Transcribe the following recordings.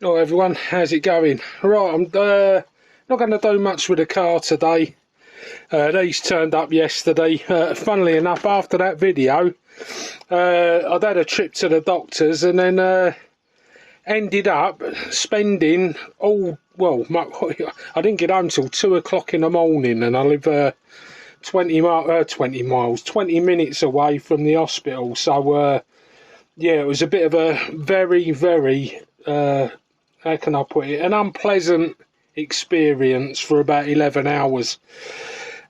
Hello everyone, how's it going? Right, I'm not going to do much with the car today. These turned up yesterday. Funnily enough, after that video, I'd had a trip to the doctors and then ended up spending I didn't get home till 2 o'clock in the morning, and I live 20 minutes away from the hospital. So yeah, it was a bit of a very how can I put it, an unpleasant experience for about 11 hours.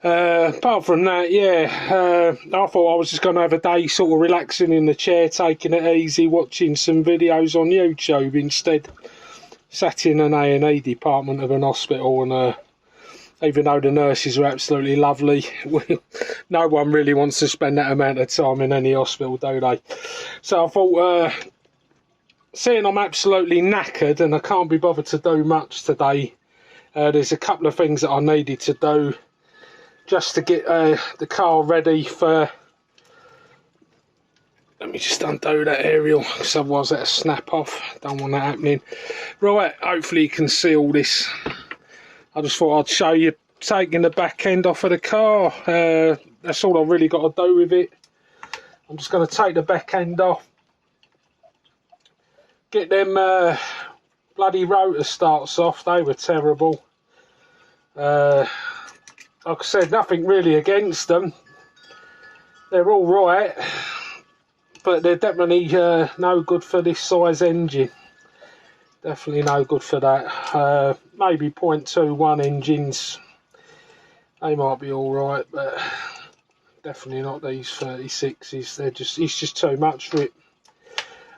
Apart from that, yeah, I thought I was just going to have a day sort of relaxing in the chair, taking it easy, watching some videos on YouTube. Instead, sat in an A&E department of an hospital, and even though the nurses are absolutely lovely, no one really wants to spend that amount of time in any hospital, do they? So I thought, seeing I'm absolutely knackered and I can't be bothered to do much today, there's a couple of things that I needed to do just to get the car ready for... Let me just undo that aerial, because otherwise that'll snap off. Don't want that happening. Right, hopefully you can see all this. I just thought I'd show you taking the back end off of the car. That's all I've really got to do with it. I'm just going to take the back end off, get them bloody rotor starts off. They were terrible. Like I said, nothing really against them. They're all right, but they're definitely no good for this size engine. Definitely no good for that. Maybe 0.21 engines, they might be all right, but definitely not these 36s. It's just too much for it.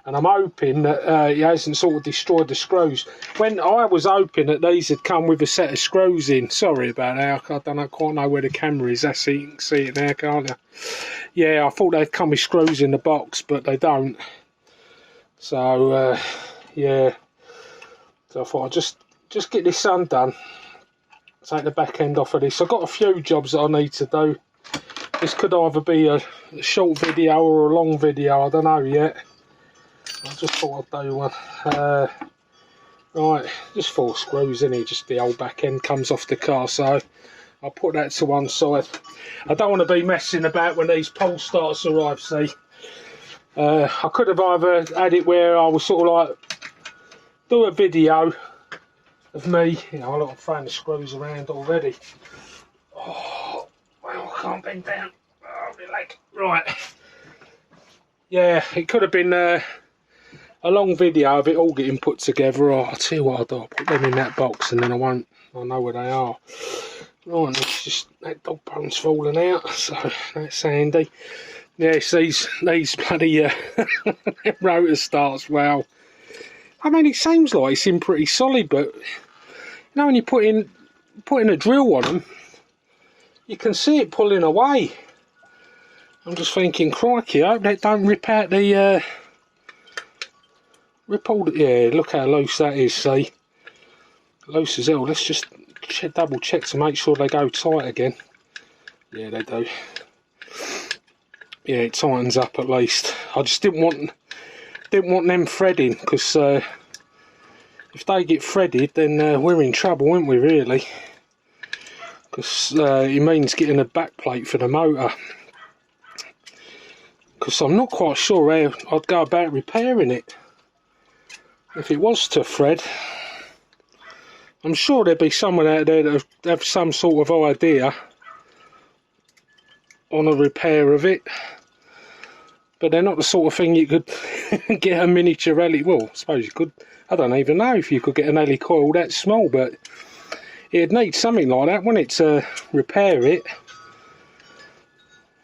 And I'm hoping that he hasn't sort of destroyed the screws. When I was hoping that these had come with a set of screws in. Sorry about that, I don't quite know where the camera is. That's it, you can see it there, can't you? Yeah, I thought they'd come with screws in the box, but they don't. So, yeah. So I thought I'd just get this undone. Take the back end off of this. I've got a few jobs that I need to do. This could either be a short video or a long video, I don't know yet. I just thought I'd do one. Right, just 4 screws in here, just the old back end comes off the car, so I'll put that to one side. I don't want to be messing about when these pole starts arrive, see. I could have either had it where I was sort of like, do a video of me, you know, I'm throwing the screws around already. Oh, well, I can't bend down. Oh, my leg. Right. Yeah, it could have been a long video of it all getting put together. I'll tell you what I'll do, I'll put them in that box and then I'll know where they are. Right, it's just that dog bone's falling out, so that's handy. Yes, these bloody rotor starts, well, I mean, it seems like it's in pretty solid, but you know, when you put in a drill on them, you can see it pulling away. I'm just thinking, crikey, I hope that don't rip out the yeah, look how loose that is, see? Loose as hell. Let's just double check to make sure they go tight again. Yeah, they do. Yeah, it tightens up at least. I just didn't want them threading, because if they get threaded, then we're in trouble, aren't we, really? Because it means getting a back plate for the motor. Because I'm not quite sure how I'd go about repairing it. If it was to thread, I'm sure there'd be someone out there that have some sort of idea on a repair of it. But they're not the sort of thing you could get a miniature alley. Well, I suppose you could. I don't even know if you could get an alley coil that small, but it'd need something like that, wouldn't it, to repair it?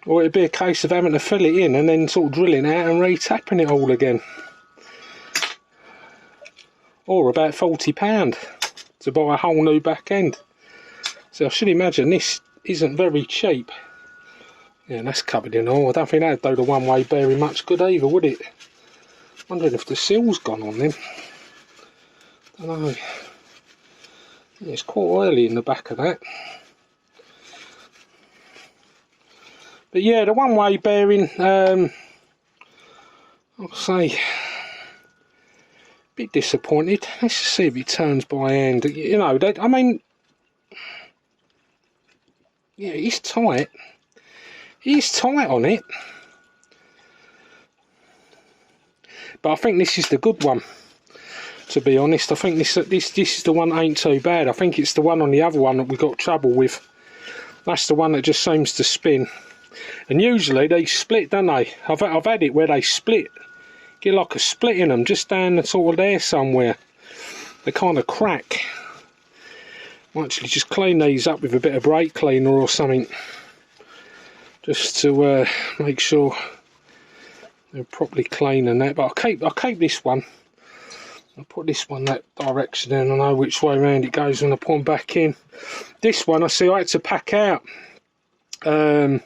Or it'd be a case of having to fill it in and then sort of drilling it out and re-tapping it all again. Or about £40 to buy a whole new back end. So I should imagine this isn't very cheap. Yeah, and that's covered in oil. I don't think that'd do the one-way bearing much good either, would it? Wondering if the seal's gone on them. I don't know. Yeah, it's quite oily in the back of that. But yeah, the one-way bearing, I'll say, bit disappointed. Let's see if he turns by hand. You know, I mean, yeah, he's tight. He's tight on it. But I think this is the good one, to be honest. I think this is the one that ain't too bad. I think it's the one on the other one that we got trouble with. That's the one that just seems to spin. And usually they split, don't they? I've had it where they split. Get like a split in them, just down the sort of there somewhere. They kind of crack. I'll actually just clean these up with a bit of brake cleaner or something, just to make sure they're properly clean and that. But I'll keep this one. I'll put this one that direction and I know which way around it goes when I put them back in. This one I see I had to pack out. No,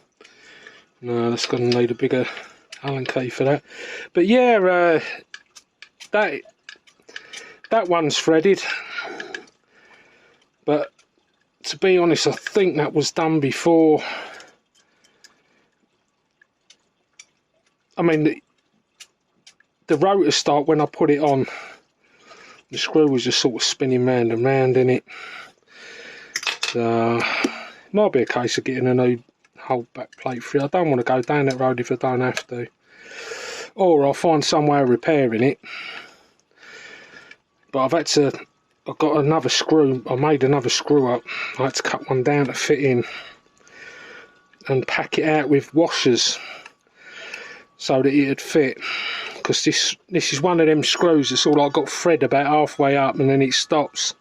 that's going to need a bigger Allen key for that. But yeah, that one's threaded. But to be honest, I think that was done before. I mean, the rotor start, when I put it on, the screw was just sort of spinning round and round in it. So, might be a case of getting a new whole back plate free. I don't want to go down that road if I don't have to. Or I'll find some way of repairing it. But I've got another screw. I made another screw up. I had to cut one down to fit in and pack it out with washers so that it'd fit. Because this is one of them screws that's all I've got thread about halfway up and then it stops.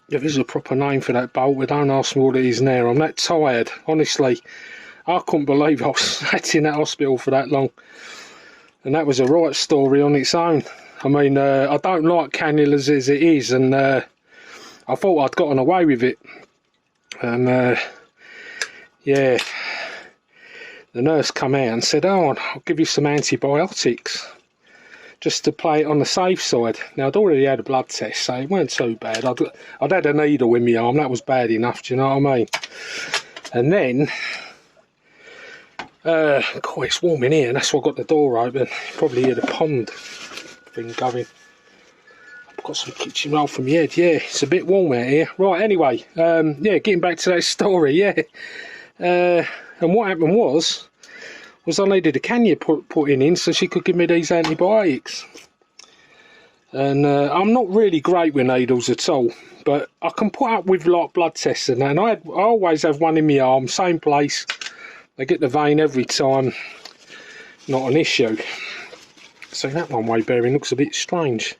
If there's a proper name for that bolt, but don't ask me what it is now. I'm that tired, honestly. I couldn't believe I was sat in that hospital for that long. And that was a right story on its own. I mean, I don't like cannulas as it is, and I thought I'd gotten away with it. And yeah, the nurse come out and said, "Oh, I'll give you some antibiotics, just to play it on the safe side." Now, I'd already had a blood test, so it weren't too bad. I'd had a needle in my arm, that was bad enough, do you know what I mean? And then, God, it's warm in here, and that's why I got the door open. You probably hear the pond thing going. I've got some kitchen roll from my head, yeah, it's a bit warm out here. Right, anyway, yeah, getting back to that story, yeah. And what happened was I needed a cannula putting in so she could give me these antibiotics. And I'm not really great with needles at all, but I can put up with like blood tests and that. And I always have one in my arm, same place. They get the vein every time, not an issue. So that one-way bearing looks a bit strange.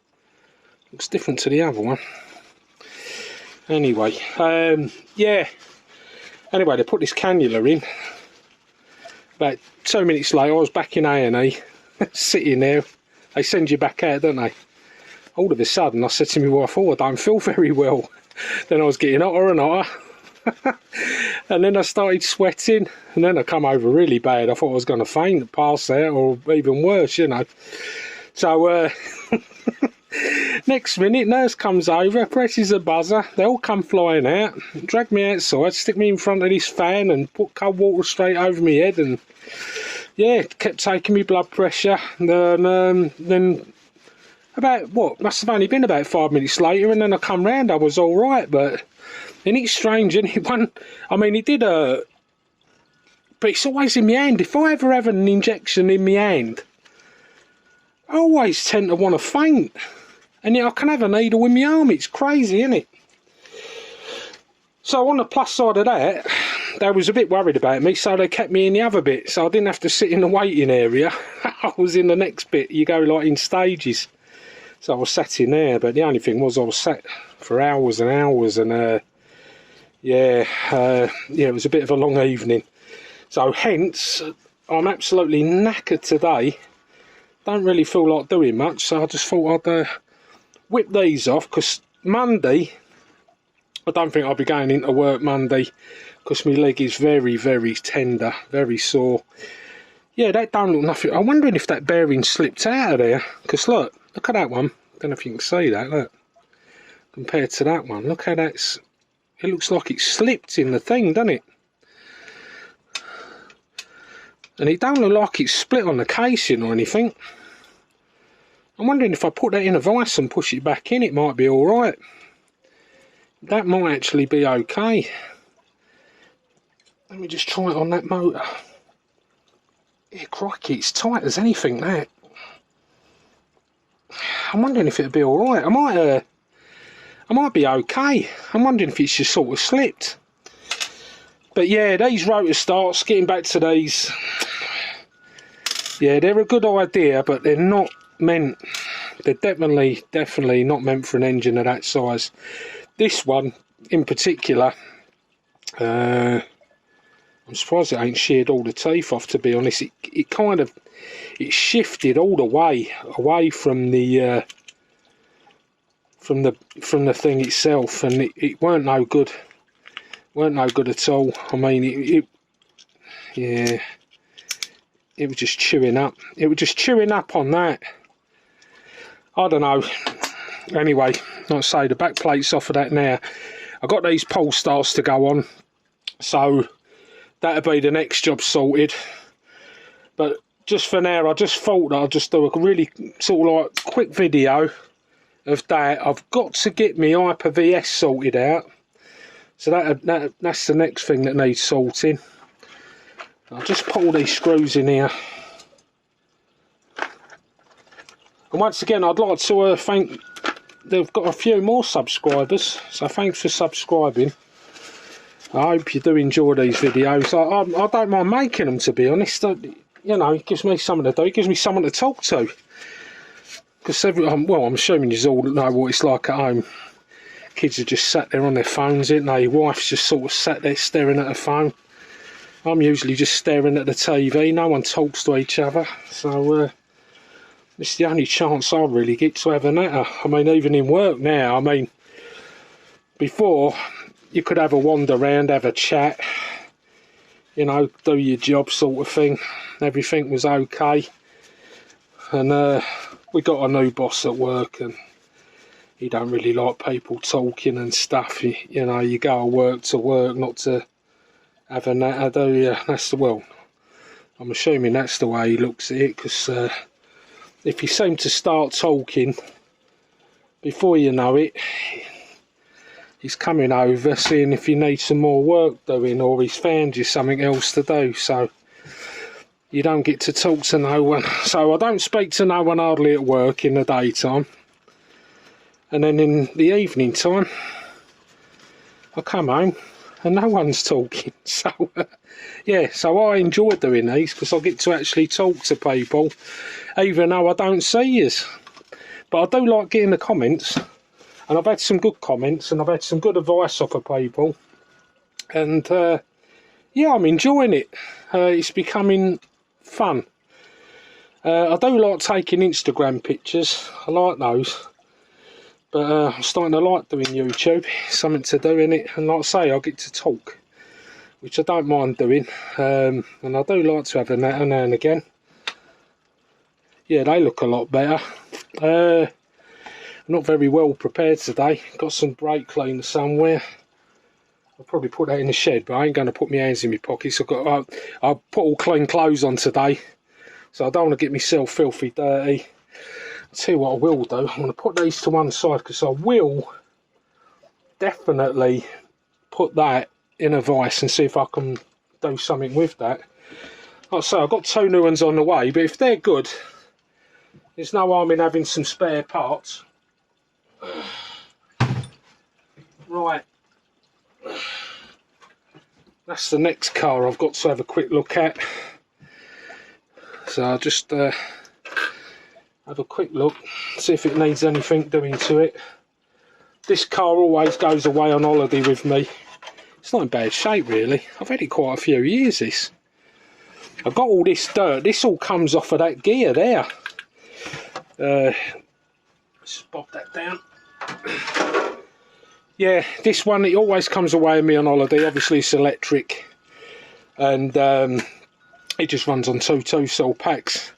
Looks different to the other one. Anyway, yeah. Anyway, they put this cannula in. About 2 minutes later, I was back in A&E, sitting there. They send you back out, don't they? All of a sudden, I said to my wife, "Oh, I don't feel very well." Then I was getting hotter and hotter. And then I started sweating. And then I come over really bad. I thought I was going to faint, pass out, or even worse, you know. So, next minute, nurse comes over, presses a buzzer. They all come flying out, drag me outside, stick me in front of this fan and put cold water straight over my head. And yeah, kept taking me blood pressure. And then about, what, must have only been about 5 minutes later, and then I come round, I was all right. But and it's strange, and I mean, it did but it's always in my hand. If I ever have an injection in my hand, I always tend to want to faint. And yet I can have a needle in my arm. It's crazy, isn't it? So on the plus side of that, they was a bit worried about me, so they kept me in the other bit. So I didn't have to sit in the waiting area. I was in the next bit. You go like in stages. So I was sat in there. But the only thing was I was sat for hours and hours. And yeah, it was a bit of a long evening. So hence, I'm absolutely knackered today. Don't really feel like doing much. So I just thought I'd whip these off, because Monday, I don't think I'll be going into work Monday, because my leg is very, very tender, very sore. Yeah, that don't look nothing. I'm wondering if that bearing slipped out of there, because look at that one. Don't know if you can see that, look. Compared to that one, look how it looks like it slipped in the thing, doesn't it? And it don't look like it's split on the casing or anything. I'm wondering if I put that in a vice and push it back in, it might be alright. That might actually be okay. Let me just try it on that motor. Yeah, crikey, it's tight as anything, that. I'm wondering if it'll be alright. I might be okay. I'm wondering if it's just sort of slipped. But yeah, these rotor starts, getting back to these, yeah, they're a good idea, but they're not meant, they're definitely not meant for an engine of that size. This one in particular, I'm surprised it ain't sheared all the teeth off, to be honest. It kind of, it shifted all the way away from the thing itself, and it weren't no good. Weren't no good at all. I mean, yeah, it was just chewing up. It was just chewing up on that. I don't know. Anyway, like I say, the back plate's off of that now. I got these pole stars to go on, so that'll be the next job sorted. But just for now, I just thought that I'd just do a really sort of like quick video of that. I've got to get my Hyper VS sorted out. So that's the next thing that needs sorting. I'll just put all these screws in here. And once again, I'd like to thank, they've got a few more subscribers, so thanks for subscribing. I hope you do enjoy these videos. I don't mind making them, to be honest. You know, it gives me something to do, it gives me someone to talk to. Because, well, I'm assuming you all know what it's like at home. Kids are just sat there on their phones, isn't they? Your wife's just sort of sat there staring at her phone. I'm usually just staring at the TV. No one talks to each other. So it's the only chance I really get to have a natter. I mean, even in work now, I mean, before you could have a wander around, have a chat, you know, do your job sort of thing. Everything was okay. And we got a new boss at work, and he don't really like people talking and stuff. You know, you go to work not to have a natter, do you? That's the, well, I'm assuming that's the way he looks at it, because if you seem to start talking, before you know it, he's coming over, seeing if you need some more work doing, or he's found you something else to do, so you don't get to talk to no one. So I don't speak to no one hardly at work in the daytime. And then in the evening time, I come home and no one's talking. So, yeah, so I enjoy doing these because I get to actually talk to people, even though I don't see yous. But I do like getting the comments, and I've had some good comments, and I've had some good advice off of people. And, yeah, I'm enjoying it. It's becoming fun. I do like taking Instagram pictures. I like those. But I'm starting to like doing YouTube, something to do in it, and like I say, I get to talk, which I don't mind doing, and I do like to have a natter now and again. Yeah, they look a lot better. I'm not very well prepared today, got some brake cleaner somewhere. I'll probably put that in the shed, but I ain't going to put my hands in my pockets. I'll put all clean clothes on today, so I don't want to get myself filthy dirty. I'll tell you what I will do, I'm going to put these to one side, because I will definitely put that in a vice and see if I can do something with that. Like I say, I've got two new ones on the way, but if they're good, there's no harm in having some spare parts. Right, that's the next car I've got to have a quick look at. So I'll just have a quick look, see if it needs anything doing to it. This car always goes away on holiday with me. It's not in bad shape really. I've had it quite a few years, this. I've got all this dirt. This all comes off of that gear there. Let's pop that down. Yeah, this one, it always comes away with me on holiday. Obviously it's electric, and it just runs on two 2-cell packs.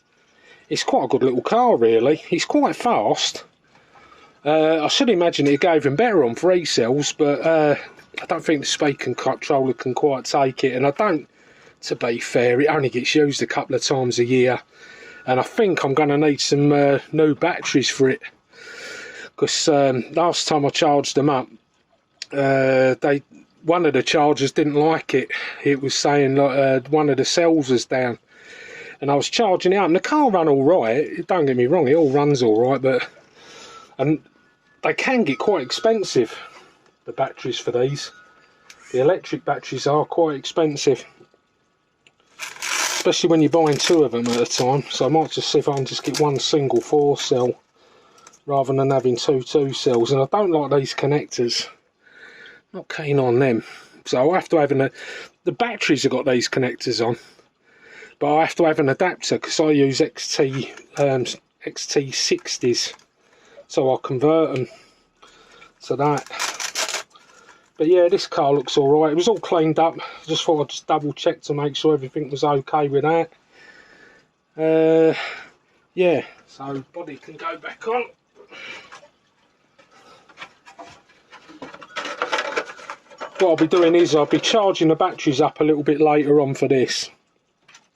It's quite a good little car really. It's quite fast. I should imagine it gave him better on 3 cells, but I don't think the speed controller can quite take it, and I don't, to be fair, it only gets used a couple of times a year, and I think I'm going to need some new batteries for it, because last time I charged them up, one of the chargers didn't like it. It was saying one of the cells was down, and I was charging it up, and the car ran all right. Don't get me wrong, it all runs all right, and they can get quite expensive, the batteries for these. The electric batteries are quite expensive, especially when you're buying 2 of them at a time. So I might just see if I can just get one single 4 cell rather than having 2 2 cells. And I don't like these connectors, not keen on them. So I'll have to have the batteries have got these connectors on, but I have to have an adapter because I use XT60s, so I'll convert them to that. But yeah, this car looks alright. It was all cleaned up. Just thought I'd just double check to make sure everything was okay with that. Yeah, so body can go back on. What I'll be doing is I'll be charging the batteries up a little bit later on for this,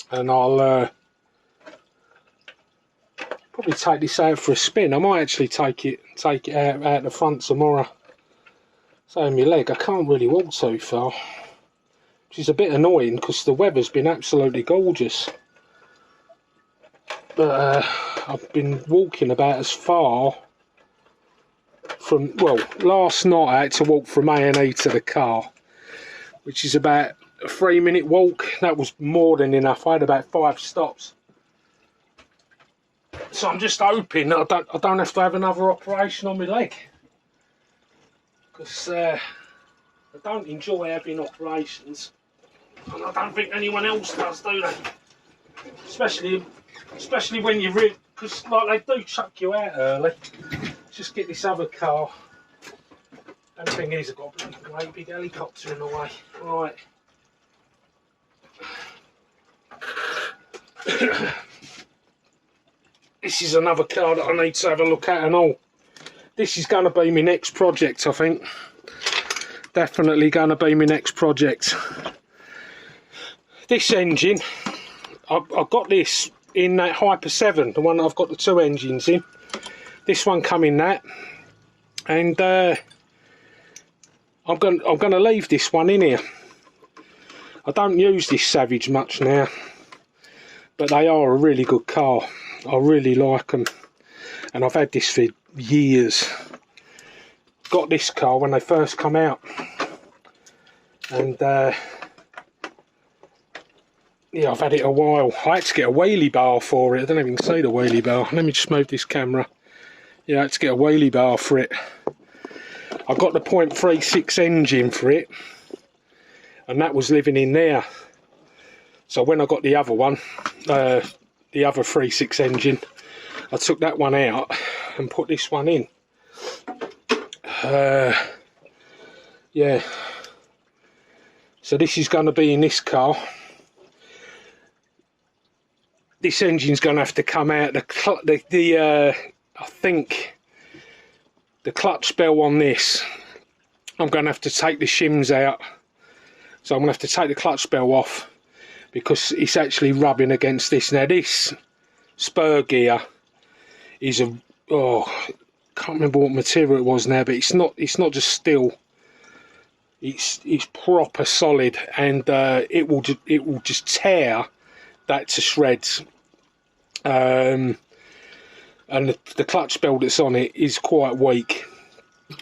and I'll probably take this out for a spin. I might actually take it out the front tomorrow. So in my leg, I can't really walk too far, which is a bit annoying because the weather's been absolutely gorgeous. But I've been walking about as far from, well, last night I had to walk from A&E to the car, which is about a 3-minute walk. That was more than enough. I had about 5 stops. So I'm just hoping that I don't have to have another operation on my leg, because I don't enjoy having operations, and I don't think anyone else does, do they? Especially when you're really, because like they do chuck you out early. Just get this other car. And the thing is, I've got a great big helicopter in the way. Right. This is another car that I need to have a look at and all. This is going to be my next project, I think. Definitely going to be my next project. This engine, I've got this in that Hyper 7, the one that I've got the 2 engines in. This one come in that, and I'm going to leave this one in here. I don't use this Savage much now, but they are a really good car. I really like them, and I've had this for years. Got this car when they first come out, and yeah, I've had it a while. I had to get a wheelie bar for it. I don't even see the wheelie bar. Let me just move this camera. Yeah, I had to get a wheelie bar for it. I got the .36 engine for it, and that was living in there. So when I got the other one, the other 3.6 engine, I took that one out and put this one in. Yeah, so this is going to be in this car. This engine's going to have to come out. I think the clutch bell on this, I'm going to have to take the shims out. So I'm going to have to take the clutch bell off, because it's actually rubbing against this. Now this spur gear is a, can't remember what material it was now, but it's not just steel. It's proper solid, and it will just tear that to shreds. And the clutch bell that's on it is quite weak,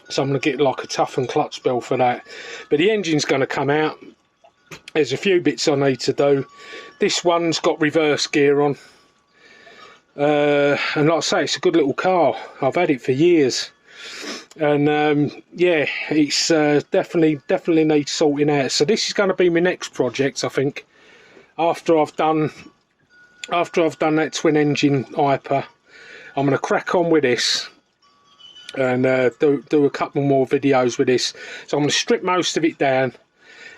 so I'm going to get like a toughened clutch bell for that. But the engine's going to come out. There's a few bits I need to do. This one's got reverse gear on, and like I say, it's a good little car. I've had it for years, and yeah, it's definitely needs sorting out. So this is going to be my next project, I think. After I've done that twin engine Hyper, I'm going to crack on with this and do a couple more videos with this. So I'm going to strip most of it down.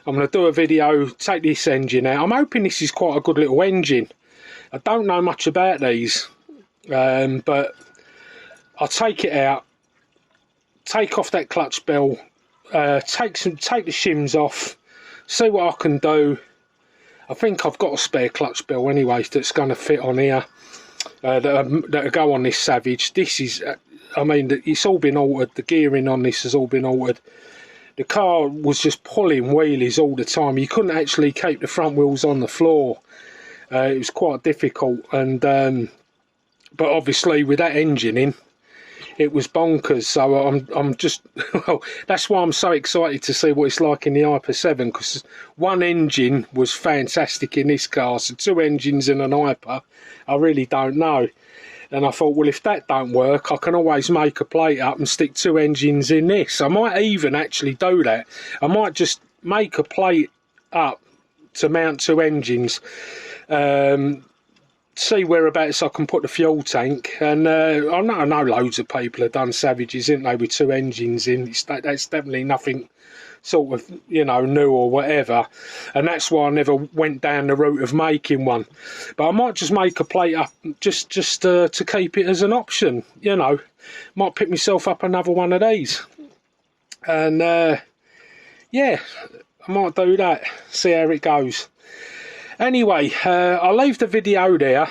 I'm going to do a video, take this engine out. I'm hoping this is quite a good little engine. I don't know much about these, but I'll take it out, take off that clutch bell, take the shims off, see what I can do. I think I've got a spare clutch bell anyway that's going to fit on here. that go on this Savage. This is, I mean, it's all been altered. The gearing on this has all been altered. The car was just pulling wheelies all the time. You couldn't actually keep the front wheels on the floor. It was quite difficult, and but obviously with that engine in, it was bonkers. So I'm just well, that's why I'm so excited to see what it's like in the Hyper 7, because one engine was fantastic in this car, so 2 engines in an Hyper, I really don't know. And I thought, well, if that don't work, I can always make a plate up and stick 2 engines in this. I might even actually do that. I might just make a plate up to mount 2 engines, see whereabouts I can put the fuel tank. And I know loads of people have done Savages, didn't they, with 2 engines in. That's definitely nothing sort of, you know, new or whatever, and that's why I never went down the route of making one. But I might just make a plate up just to keep it as an option, you know. Might pick myself up another one of these, and yeah, I might do that, see how it goes. Anyway, I'll leave the video there.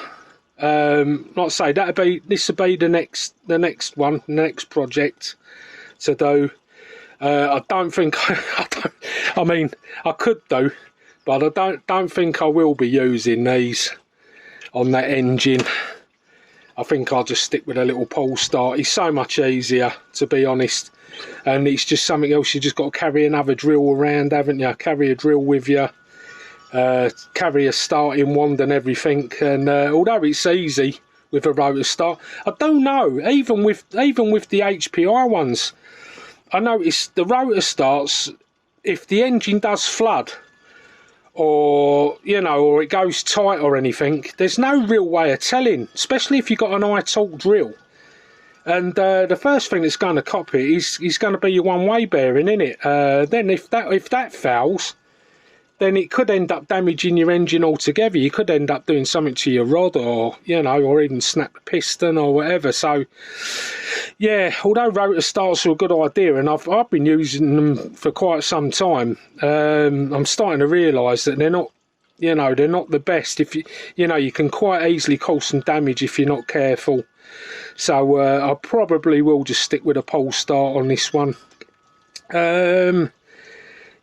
Like I say, this will be the next one, the next project to do. I don't think I mean, I could do, but I don't think I will be using these on that engine. I think I'll just stick with a little pull start. It's so much easier, to be honest, and it's just something else. You just got to carry another drill around, haven't you? Carry a drill with you, carry a starting wand and everything. And although it's easy with a rotor start, I don't know. Even with the HPI ones, I noticed the rotor starts, if the engine does flood, or, you know, or it goes tight or anything, there's no real way of telling, especially if you've got an high torque drill. And the first thing that's going to cop it is going to be your one-way bearing, innit? Then if that fails, then it could end up damaging your engine altogether. You could end up doing something to your rod, or, you know, or even snap the piston or whatever. So yeah, although rotor starts are a good idea, and I've been using them for quite some time, I'm starting to realise that they're not, you know, they're not the best. If you know, you can quite easily cause some damage if you're not careful. So I probably will just stick with a pull start on this one.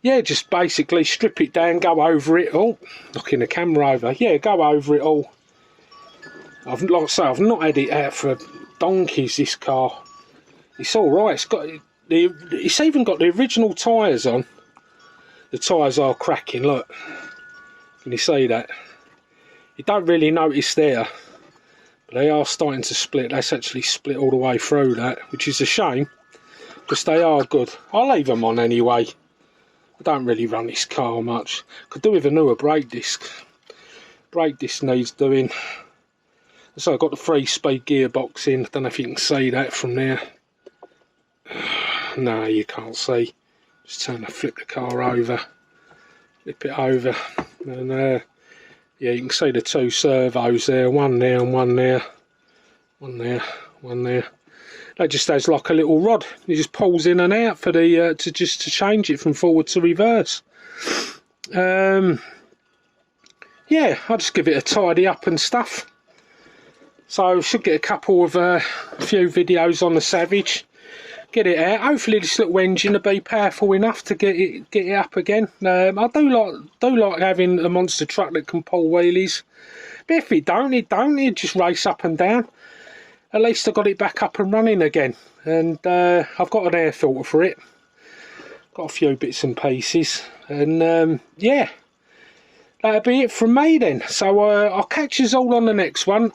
Yeah, just basically strip it down, go over it. Oh, knocking the camera over. Yeah, go over it all. Like I say, I've not had it out for donkeys, this car. It's all right. It's even got the original tyres on. The tyres are cracking, look. Can you see that? You don't really notice there, but they are starting to split. That's actually split all the way through that, which is a shame, because they are good. I'll leave them on anyway. I don't really run this car much. Could do with a newer brake disc. Brake disc needs doing. So I've got the 3-speed gearbox in. I don't know if you can see that from there. No, you can't see. Just flip the car over. Flip it over. And yeah, you can see the 2 servos there. One there and one there. One there, one there. That just has like a little rod. It just pulls in and out for the to change it from forward to reverse. Yeah, I'll just give it a tidy up and stuff. So should get a couple of a few videos on the Savage. Get it out. Hopefully this little engine will be powerful enough to get it up again. I do like having a monster truck that can pull wheelies. But if it don't, it just race up and down. At least I got it back up and running again, and I've got an air filter for it. Got a few bits and pieces, and yeah, that'll be it from me then. So I'll catch you all on the next one.